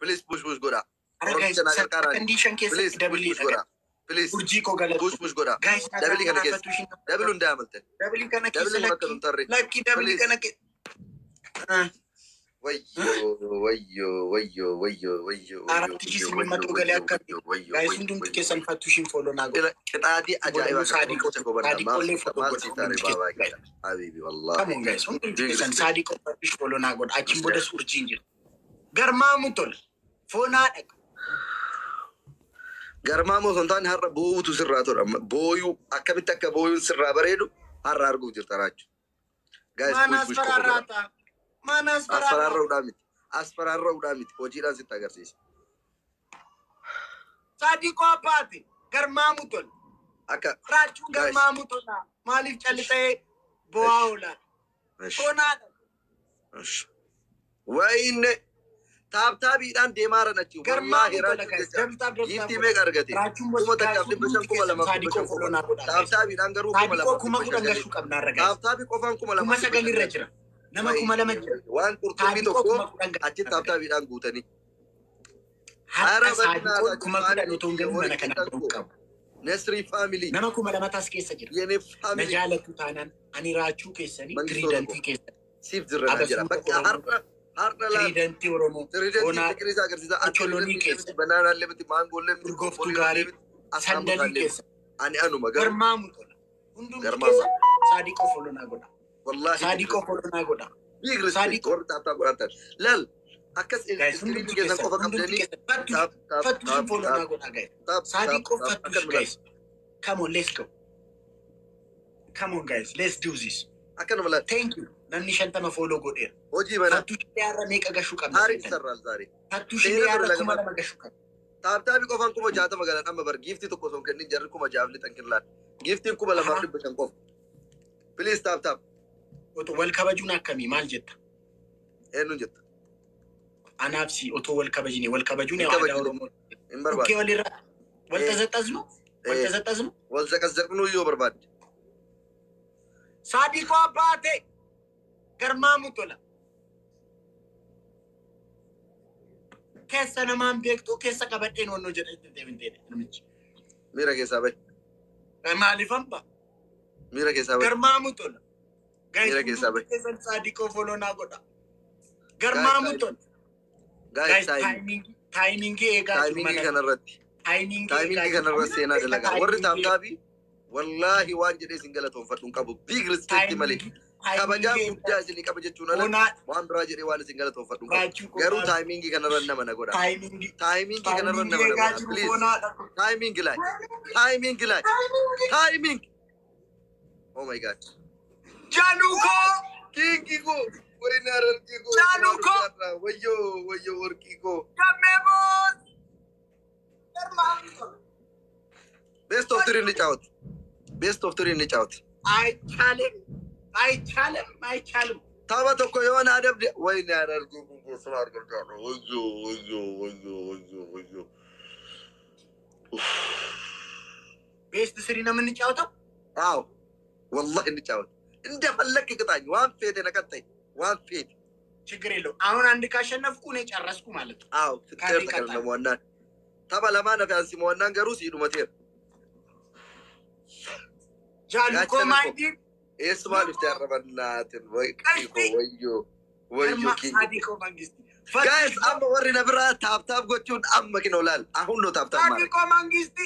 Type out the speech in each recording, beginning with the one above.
Please push goda. Guys, condition case double goda. Please push goda. Guys, double kana case. Double undamalten. Double kana case lucky double kana case. Wayyo. Guys, undum kesan fatushin follow nago. Qitaadi ajaiba Sadiqo Habibi wallah. Come on guys, undum kesan Sadiqo fatush follow nago. Achim boda surjinjil. Garmamu tol. Fona Garmamu sontaan har'a boo'utu sirraa tura. Boo'uu akkamitti akka boo'uun sirraa bareedu har'a arguu jirta raachu. Guys, push Aspararata. Manas Aspararra udamiti. Hojiidhaan sitti agarsiisa. Sadiqo abbaati. Garmamu tol. Akka Raachu garmamu tola. Maalif callitee bo'aa oola. Fonaadha. Wayne taabtaabiidhaan deemaara nachi. Garmamu tola Wallahi guys. Giftii meeqa argate? Kuma takkaaf 500,000 taabtaabiidhaan garuu 2,200. Taabtaabii qofaan 2,200. Nama kuma lama jira. Waan qurxummii tokko achi taabtaabiidhaan guutanii. Sadiqo kuma kudhan otoo hin galin mana kana qabu. Nesri family. Nama kuma lama taas keessa jira. Yene family. Na jaalatu taanaan ani raachuu keessanii tiriidantii keessanii. Siif jirra jira. Bakka har'a la. Tiriidantii Oromoo. Tiriidantii Tikriisa agarsiisa. Acholonii keessa. Banaanaan lemiti maangoolee miti. Urgooftuu gaarii. Sandalii keessa. Ani anuma garuu. Garmaamu tola. Hundumti keessa Sadiqo folonaa godha. Wallahi. Sadiqo folonaa godha. Big respect. Warra taabtaa godhatan. Lal. Akkas hundumti keessa qofa qabdanii. Fattushi folonaa godha guys. Sadiqo fattushi guys. Come on, let's go. Come on guys, let's do this. Akkanuma laal. Thank you. Namni 50 follow godheera. Hojii mana. Fattushi yaarra meeqa gashuu qabna? Haarii sarraal zaari. Fattushi yaarra 2,000 gashuu qabna. Taabtaabii qofaan 60 galan amma bar giftii tokko son kennin jarri 6,000 xanqillaan. Giftiin 2,200 qofa. Please taab. Otoo wal kabajuun akkamii maal jetta? Eenyuun jetta? Anaafsi otoo wal kabajuun aadaa Oromoo. Hin barbaadu. Bukkee walirraa wal tazaxaznu? Wal zaqazaqnuu yoo barbaadde. Sadiqo abbaate garmaamu tola. Keessa namaan beektuu keessa qabadheen wannoo jedhee deemtee namichi. Miira keessaa bahe. Maaliif hamba? Miira keessaa bahe. Garmaamu tola. Miira keessaa bahe. Keessan Sadiqo folonaa godha. Garmaamu tola. Guys, taayimingii eegaa jiru mana. Kanarratti. Taayimingii kanarratti seenaa dalagaa. Warri taabtaabii wallahi waan jedhee isin galatoonfadhu hin qabu. Big respect malee. Kabajaa guddaa isinii qaba jechuun ala waan biraa jedhee waan isin galatoonfadhu hin qabu. Garuu taayimingii kanarratti nama na godha. Taayimingii kanarratti nama na godha. Please. Taayimingii laay. Taayiming. Oh my God. Januko! Kingiko! Warinar Kiko! Januko! Wayo Kiko! Kamemos! Best of 3 in out. Best of 3 in out. I challenge. Taba to koyo na adab de warinar Kiko salar gargano. Wayo. Best 3 na min chawta? Aw. Wallahi in chawta. Inda fallak ቅጣኝ ዋን ፌት ነቀጠኝ ዋን ፌት ችግር የለው አሁን አንድ ካሸነፍኩ እኔ ጨረስኩ ማለት ነው አው ፍቅር ለሞና ተባለማ ነፋስ ሲሞናን ገሩ ሲዱ መቴር ጃንኮ ማይዲ ኤስማል ይተረበናትን ወዮ ሳዲቆ መንግስት ጋይስ አም ወሪ ነብራ ታብታብ ጎቹን አመክ ነው ላል አሁን ነው ታብታብ ማለት ሳዲቆ መንግስት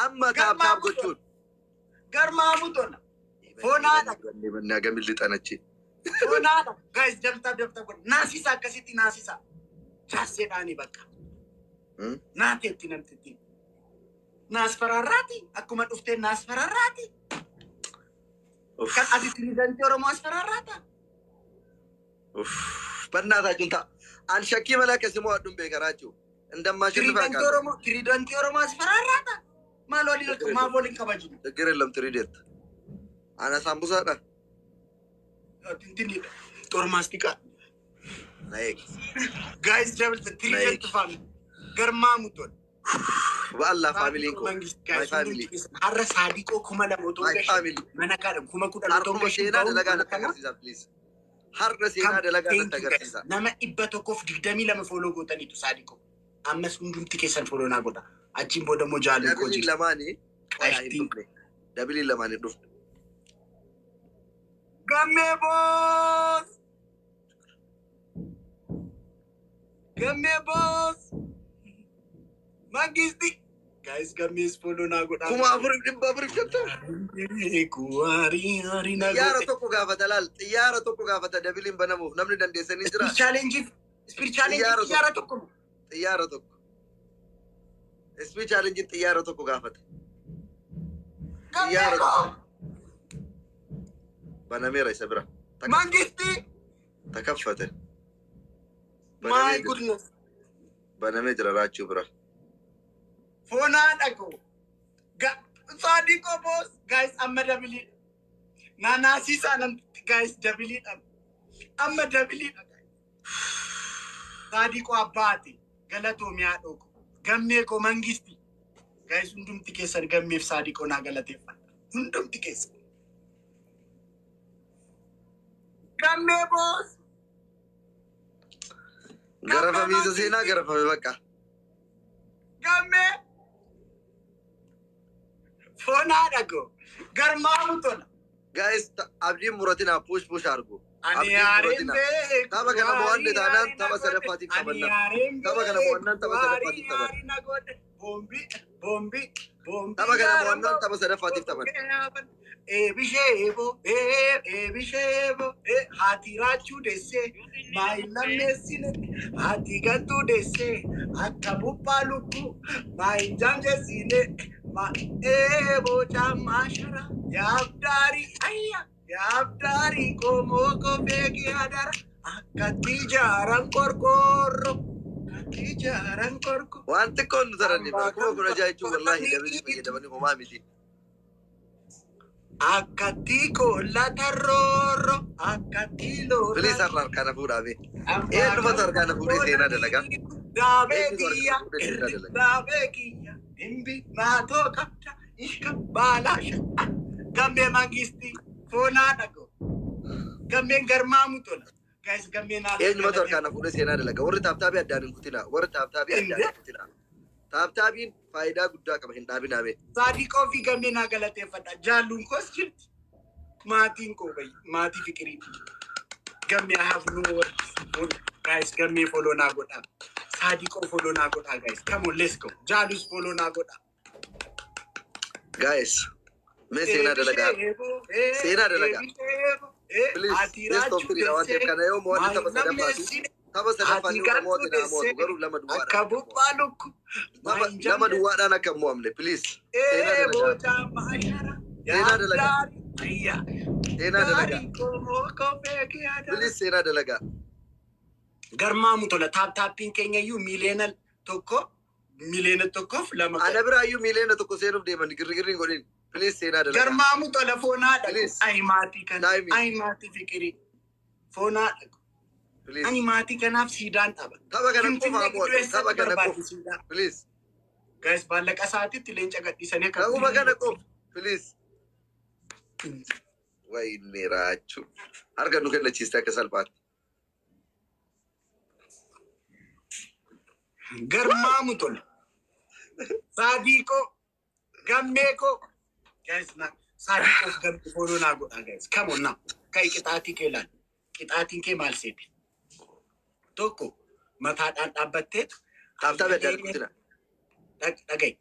አመ ታብታብ ጎቹን ገርማሙቶና ፎናዳ ለምን ያገምል ልጠነች ፎናዳ ጋይስ ደብታ ናሲሳ ከሲቲ ናሲሳ ቻሴዳኒ በቃ ናቴቲ ነምትቲ ናስፈራራቲ አኩመ ዱፍቴ ናስፈራራቲ ከአዲት ሊደንቴ ኦሮሞ አስፈራራታ በእናታችሁ አንሸኪ መላከ ስሙ አዱም በከራችሁ እንደማሽልፋ ትሪደንቴ ኦሮሞ አስፈራራታ ማሎሊ ለኩ ማቦሊን ከበጂ ትግር የለም ትሪደንት አና ሳምቡሳዳ ትንትኒ ጦር ማስቲካ ላይክ ጋይስ ጀብል ትሪደንት ፋሚሊ ገርማሙቶን والله فاميلي كو ماي فاميلي حر صادقو كما لموتو منكا كما كودا تو مشينا دلغا تغرسيزا بليز حر سينا دلغا تغرسيزا نما ابتو كوف دغدمي لما فولو غوتني تو صادقو ammas hundumti keessan follow naa godha. Achiin booda immoo jaallu koo Dabili lamaanii dabili lamaanii dhufne. Gammee boos! Gammee boos! Mangisti! Guys, gammees follow naa godha. Kuma afurii dhibba afurii shantu. Kuwaari naa Xiyyaara tokko gaafata laal. Xiyyaara tokko gaafata dabiliin banamuuf namni dandeessanii jira. Speech challenge xiyyaara tokko. Xiyyaara tokko. Speech challenge xiyyaara tokko gaafata. Xiyyaara tokko. Banameera isa bira. Mangisti! Takaffate. My goodness. Banamee jira raachuu bira. Fonaa dhago. Saadiqoo boos. Guys, amma dabilii. Naanaasiisaa namti guys dabiliidha. Amma dabiliidha. Saadiqoo abbaati. Galatoomiyaa dhoko. Gammee koo mangisti. Guys, hundumti keessan gammeef saadiqoo naa galateeffadha. Hundumti keessan. Gammee boos. Garafamiisa seenaa garafame bakka. Gammee. Fonaa dhago. Garmaamu tola. Guys, abdiin muratina push argu. Ani yaareen beeku. Tapha kana mo'anne taanaan tapha sadaffaatiif taphanna. Tapha kana mo'annaan tapha sadaffaatiif taphanna. Bombi. Tapha kana mo'annaan tapha sadaffaatiif taphanna. Ebisheebo, hati raachuu dessee, maayilammeessine, hati galtuu dessee, akka bubbaa lubbuu, maayinjaanjessine, boca maashara, yaabdaarii qomoo kofeegi hadara, akkatti jaaran qorqorro. Waan xiqqoon nu taranne bakkuma kun ajaa'ibuu wallaahi dabili fayyadamanii homaa miti. Akkatti kollata roorro, akkatti loora. Bilis har'a harkaan fuudhaame. Eenyumatu harkaan fuudhee seenaa dalagaa? Daabee kiyya, dimbi maatoo qabda, ishka baalaasha. Gammee mangisti, foonaa dhago. Gammeen garmaamu tola. Guys, gammeen haala. Eenyumatu harkaan fuudhee seenaa dalagaa? Warri taaptaabii addaan hin kutina. Taaptaabiin faayidaa guddaa qaba hin dhaabinaame. Saadiqoo fi gammeen haa galateeffadha. Jaalluun koos jirti. Maatiin koo maatii fikiriiti. Gammee haaf nu guys, gammee follow naa godha. Saadiqoo follow naa godha guys. Come on, let's go. Jaallus follow naa godha. Guys, mee seenaa dalagaa. Seenaa dalagaa. Please, let's talk to the one kana yoo mo'anne tapha sadaffaati. Tapha sadaffaati mo'anne namoota garuu lama duwwaadhaan. Akka bubbaa lukku. Lama duwwaadhaan akka mo'amne please. Boca maashara. Seenaa dalagaa. Seenaa dalagaa. Please seenaa dalagaa. Garmaamu tola taappiin keenya iyyuu miliyoona tokkoof lama. Ana biraa iyyuu miliyoona tokko seenuuf deeman girgirriin godhin. Please seenaa dalagaa. Garmaamu tola foonaa dhagu. Ayi maatii kana. Ayi maatii fikirii. Foonaa dhagu. Ani maatii kanaaf siidaan dhaba. Tapha kana qofa mo'atu. Tapha kana qofa. Please. Guys, baallaqa isaatiitti leenca gadhiisanii akka. Tapha kana qofa. Please. Wayne raachuu. Harka nu kennachiiste akka salphaatti. Garmaamu tola. Saadiqoo. Gammeekoo. Guys, saadiqoof gammee follow naa godha guys. Come on now. Kai qixaatii kee laal. Qixaatiin kee maal seete? Tokko mataadhaan dhaabbatteetu. Taaptaabii addaan kutina. Dhaga'i.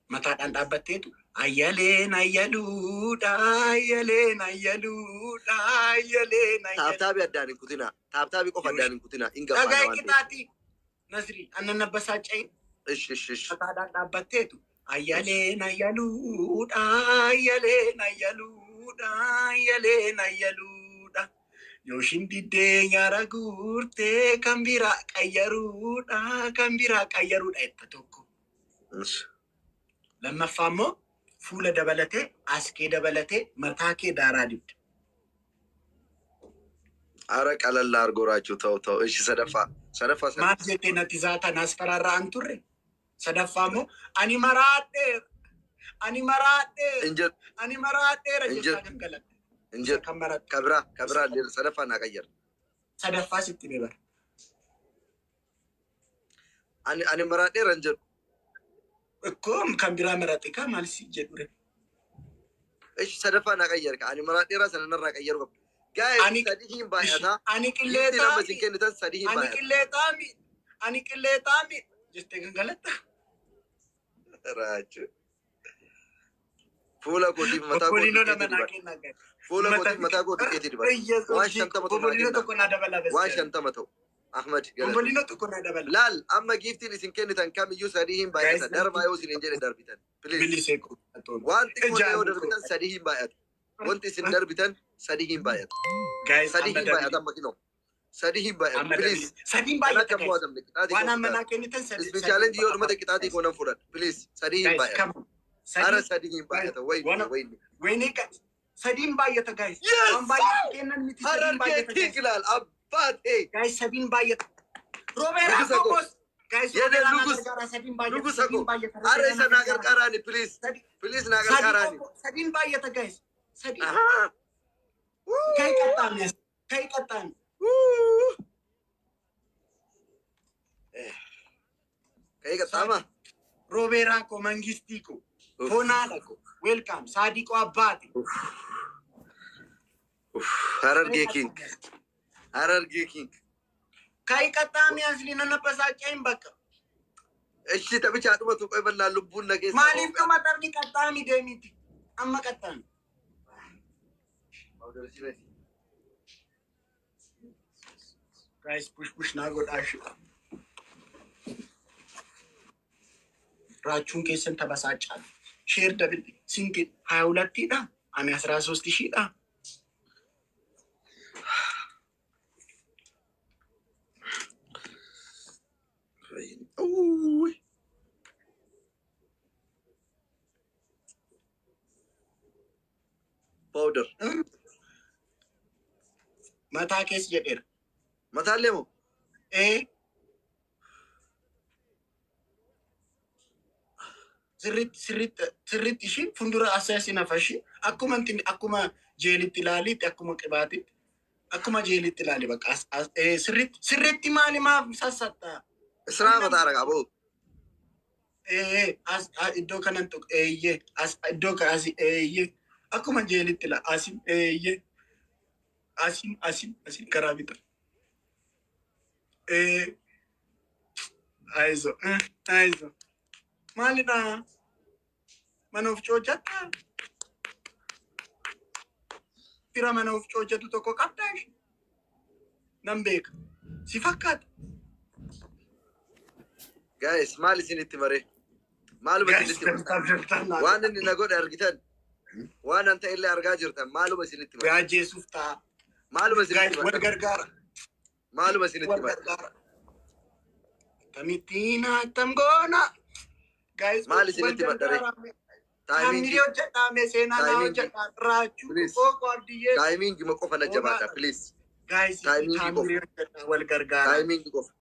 Mataadhaan dhaabbatteetu. Ayyaleen. Taaptaabii addaan hin kutina. Taaptaabii qofa addaan hin kutina. Dhaga'i qixaatii. Nasri, annan nabbasaa cayin. Ish. Mataadhaan dhaabbatteetu. Ayyaleen. Yooshin diddee nyaara guurtee kan biraa qayyaruudha jetta tokko. Lammaffaa immoo fuula dabalatee, askee dabalatee, mataa kee daaraa dibda. Ara qalallaa argoraachuu ta'u. Ishi sadaffaa. Maal jettee natti zaataan as faraarraan turre? Sadaffaa immoo ani maraadheera jechaa kan galatte. Injir kabira sadaffaa naa qayyar. Sadaffaa sitti beebar. أنا مراتي رنجر كم كم برا مراتي كم مال سجدوا إيش سدفا نغيرك أنا مراتي راس أنا نرى غيرك جاي سديهم بايعها أنا كليتا لما سكين نتن سديهم أنا بايعها كليتا جستك غلط راجو فولا كودي متا بولينو كودي لما ناكينا فولا كودي متا كودي كيتي دبا واش انت متو بولينو تكون هذا بلا بس واش انت متو احمد بولينو تكون هذا بلا لا اما جيفتي لسن كن تن كم يو سديهم بايعها در ما يوسن انجل دربيتن بلي بليز سيكو وانت كون يو دربيتن سديهم بايعها وانت سن دربيتن سديهم بايعها guys سديهم بايعها دم كينو سديهم بايعها بليز سديهم انا بايعها كم ادم لك وانا مناكني تنسد اسمي تشالنج يو متى كتاتي كونن فودن بليز سديهم بايعها انا سديهم بايعها وين سدين باية guys وان باية كينن ميتي سدين باية هرر كيكلال ابات اي guys سدين باية روبيرا كوكوس guys يا روبيرا لوكس سدين باية لوكس سدين اكو باية اري سناغر كاراني بليز بليز ناغر كاراني سدين باية guys سدين اها كاي كتان كاي كتان كاي كتاما روبيرا كو منغستيكو فونالكو ويلكم صاديقو اباتي هرر كينج هرر كينج كاي كتامي اصلي ننبساچين بك እሺ ተብቻቱ መቶ ቆይ በላ ልቡን ነገስ ማሊፍ ከመጣርኒ ከታሚ ደሚቲ አማ ከታን ጋይስ ፑሽ ናጎዳሽ ራቹን ከሰን ተበሳጫል ሼር ደብል ሲንክ 22 ዳ አሚ 13000 ዳ اوه باودر متا كيس جدير متا ليمو ايه سريت شيء فندورا اساسي نفشي اكما جيلي تلالي اكما قباتي اكما جيلي تلالي بقى سريت مالي ما مساستا اسرا بتارك ابو ايه ادو كانتو ايه ادو كاسي ايه اكما جيلي تلا اسيم ايه اسيم كرابيتا ايه ايزو مالنا منوف چوچتا تیرا منوف چوچتو تو کو قبداش نمبيك سيفكات جايز مالي سنتي مري مالو بسنتي وانا اني نقول ارغتن وانا انت اللي ارغاجرتن مالو بسنتي مري يا جيسوفتا مالو بسنتي مري ورغرغار مالو بسنتي مري تميتينا تمغونا جايز مالي سنتي مري تايمينج تايمينج مقفل الجماعه بليز جايز تايمينج مقفل